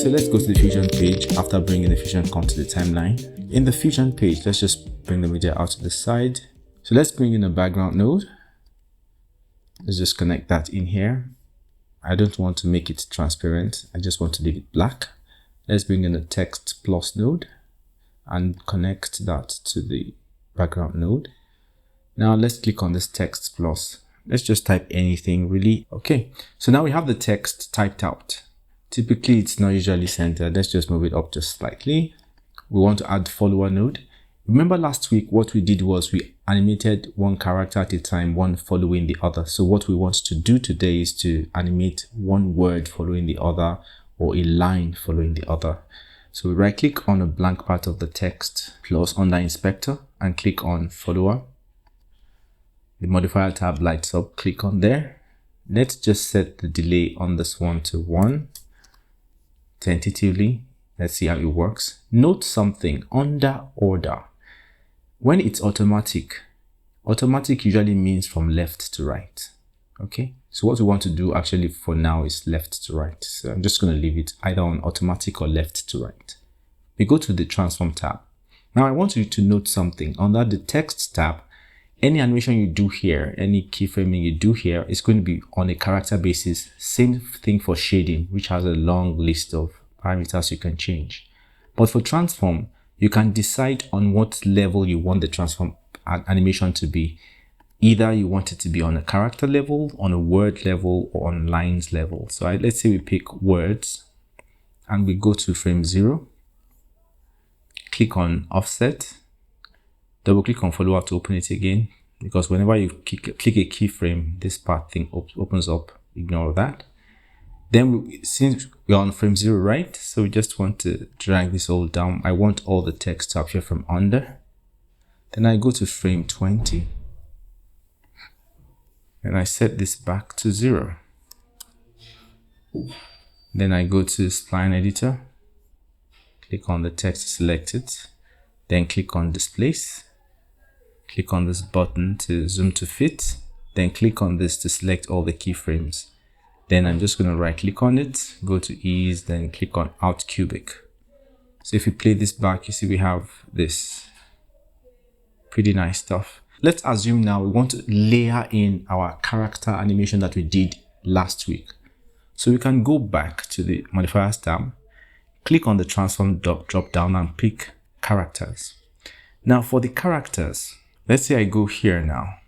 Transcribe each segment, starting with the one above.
so let's go to the Fusion page after bringing the Fusion comp to the timeline. In the Fusion page, let's just bring the media out to the side. So let's bring in a background node. Let's just connect that in here. I don't want to make it transparent. I just want to leave it black. Let's bring in a Text+ node and connect that to the background node. Now let's click on this Text+. Let's just type anything really. Okay, so now we have the text typed out. Typically, it's not usually centered. Let's just move it up just slightly. We want to add follower node. Remember last week, what we did was we animated one character at a time, one following the other. So what we want to do today is to animate one word following the other or a line following the other. So we right click on a blank part of the text plus under inspector and click on follower. The modifier tab lights up, click on there. Let's just set the delay on this one to 1. Tentatively, let's see how it works. Note something under order. When it's automatic usually means from left to right. Okay, so what we want to do actually for now is left to right. So I'm just going to leave it either on automatic or left to right. We go to the transform tab. Now I want you to note something. Under the text tab, any animation you do here, any keyframing you do here is going to be on a character basis. Same thing for shading, which has a long list of parameters you can change. But for transform, you can decide on what level you want the transform animation to be. Either you want it to be on a character level, on a word level, or on lines level. So let's say we pick words and we go to frame 0. Click on offset. Double click on follower to open it again, because whenever you click a keyframe, this part thing opens up. Ignore that. Then since we're on frame 0, right? So we just want to drag this all down. I want all the text to appear from under. Then I go to frame 20 and I set this back to 0. Then I go to spline editor, click on the text, select it, then click on displace. Click on this button to zoom to fit, then click on this to select all the keyframes. Then I'm just going to right click on it, go to ease, then click on out cubic. So if you play this back, you see we have this pretty nice stuff. Let's assume now we want to layer in our character animation that we did last week. So we can go back to the modifiers tab, click on the transform drop down and pick characters. Now for the characters, let's say I go here now.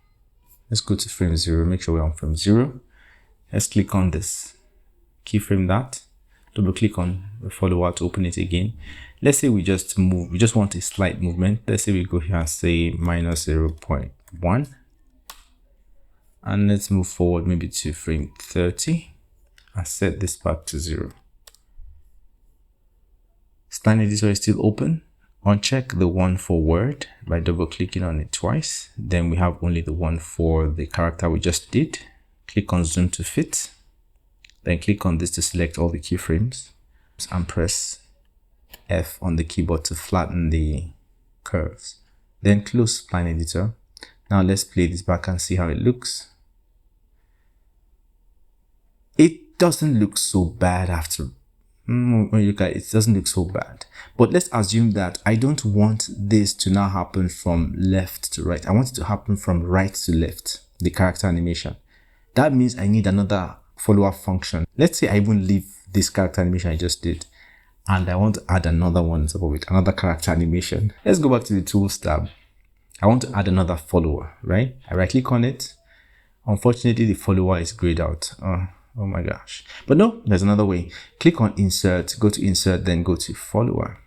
Let's go to frame 0, make sure we're on frame 0. Let's click on this, keyframe that, double click on the follower to open it again. Let's say we just want a slight movement. Let's say we go here and say minus 0.1. And let's move forward maybe to frame 30 and set this back to 0. Spline editor is still open. Uncheck the one for word by double clicking on it twice. Then we have only the one for the character we just did. Click on zoom to fit. Then click on this to select all the keyframes and press F on the keyboard to flatten the curves. Then close spline editor. Now let's play this back and see how it looks. It doesn't look so bad after. When you look at it, it doesn't look so bad. But let's assume that I don't want this to now happen from left to right. I want it to happen from right to left, the character animation. That means I need another follower function. Let's say I even leave this character animation I just did, and I want to add another one on top of it, another character animation. Let's go back to the tools tab. I want to add another follower, right? I right click on it. Unfortunately, the follower is grayed out. Oh my gosh. But no, there's another way. Click on insert, go to insert, then go to follower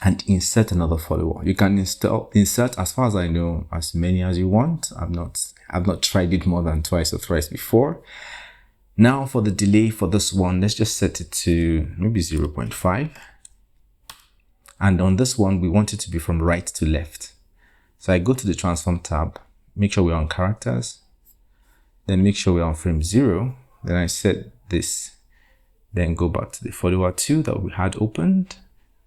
and insert another follower. You can insert, as far as I know, as many as you want. I've not tried it more than twice or thrice before. Now for the delay for this one, let's just set it to maybe 0.5. And on this one, we want it to be from right to left. So I go to the transform tab, make sure we're on characters, then make sure we're on frame 0. Then I set this, then go back to the follower 2 that we had opened.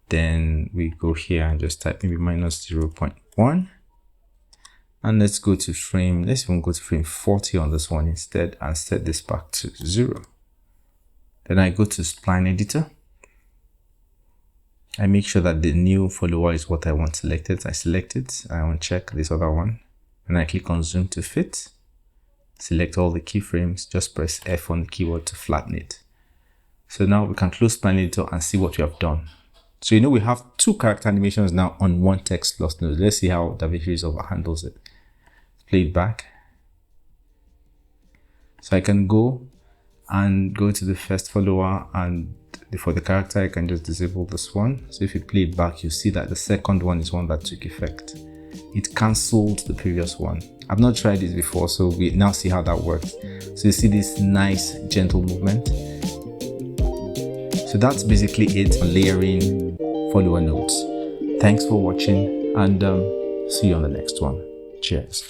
Then we go here and just type maybe minus 0.1. And let's go to frame, let's even go to frame 40 on this one instead and set this back to 0. Then I go to spline editor. I make sure that the new follower is what I want selected. I select it, I uncheck this other one, and I click on zoom to fit. Select all the keyframes, just press F on the keyboard to flatten it. So now we can close Plan Editor and see what we have done. So we have 2 character animations now on one Text+ node. Let's see how DaVinci Resolve handles it. Play it back. So I can go to the first follower, and for the character I can just disable this one. So if you play it back, you see that the second one is one that took effect. It cancelled the previous one. I've not tried this before, so we now see how that works. So you see this nice gentle movement. So that's basically it on layering follower nodes. Thanks for watching, and see you on the next one. Cheers.